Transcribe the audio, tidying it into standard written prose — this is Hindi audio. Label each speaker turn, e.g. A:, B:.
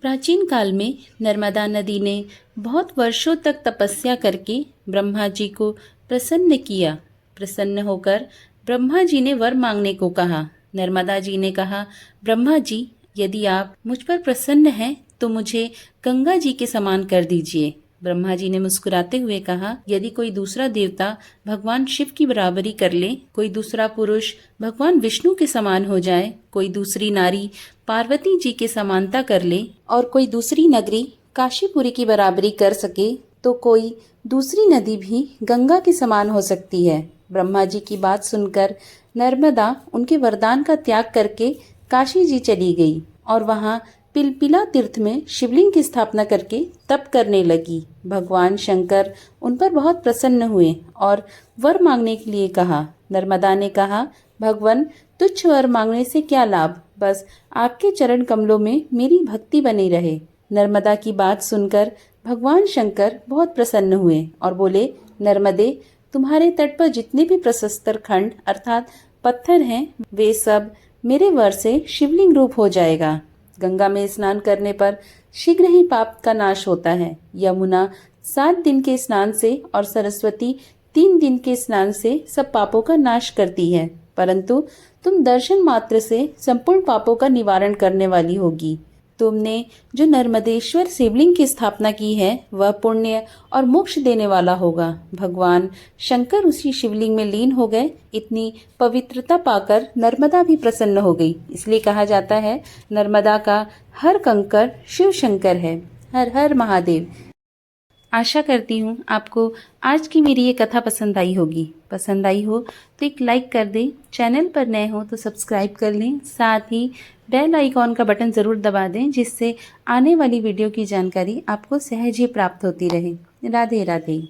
A: प्राचीन काल में नर्मदा नदी ने बहुत वर्षों तक तपस्या करके ब्रह्मा जी को प्रसन्न किया। प्रसन्न होकर ब्रह्मा जी ने वर मांगने को कहा। नर्मदा जी ने कहा, ब्रह्मा जी, यदि आप मुझ पर प्रसन्न हैं तो मुझे गंगा जी के समान कर दीजिए। ब्रह्मा जी ने मुस्कुराते हुए कहा, यदि कोई दूसरा देवता भगवान शिव की बराबरी कर ले, कोई दूसरा पुरुष भगवान विष्णु के समान हो जाए, कोई दूसरी नारी पार्वती जी के समानता कर ले और कोई दूसरी नगरी काशीपुरी की बराबरी कर सके, तो कोई दूसरी नदी भी गंगा के समान हो सकती है। ब्रह्मा जी की बात सुनकर नर्मदा उनके वरदान का त्याग करके काशी जी चली गई और वहां पिलपिला तीर्थ में शिवलिंग की स्थापना करके तप करने लगी। भगवान शंकर उन पर बहुत प्रसन्न हुए और वर मांगने के लिए कहा। नर्मदा ने कहा, भगवान, तुच्छ वर मांगने से क्या लाभ, बस आपके चरण कमलों में मेरी भक्ति बनी रहे। नर्मदा की बात सुनकर भगवान शंकर बहुत प्रसन्न हुए और बोले, नर्मदे, तुम्हारे तट पर जितने भी प्रशस्तर खंड अर्थात पत्थर हैं, वे सब मेरे वर से शिवलिंग रूप हो जाएगा। गंगा में स्नान करने पर शीघ्र ही पाप का नाश होता है। यमुना 7 दिन के स्नान से और सरस्वती 3 दिन के स्नान से सब पापों का नाश करती है, परंतु तुम दर्शन मात्र से संपूर्ण पापों का निवारण करने वाली होगी। तुमने जो नर्मदेश्वर शिवलिंग की स्थापना की है वह पुण्य और मोक्ष देने वाला होगा। भगवान शंकर उसी शिवलिंग में लीन हो गए। इतनी पवित्रता पाकर नर्मदा भी प्रसन्न हो गई। इसलिए कहा जाता है, नर्मदा का हर कंकर शिव शंकर है। हर हर महादेव। आशा करती हूँ आपको आज की मेरी ये कथा पसंद आई होगी। पसंद आई हो तो एक लाइक कर दें, चैनल पर नए हो तो सब्सक्राइब कर लें, साथ ही बेल आइकॉन का बटन ज़रूर दबा दें, जिससे आने वाली वीडियो की जानकारी आपको सहज ही प्राप्त होती रहे। राधे राधे।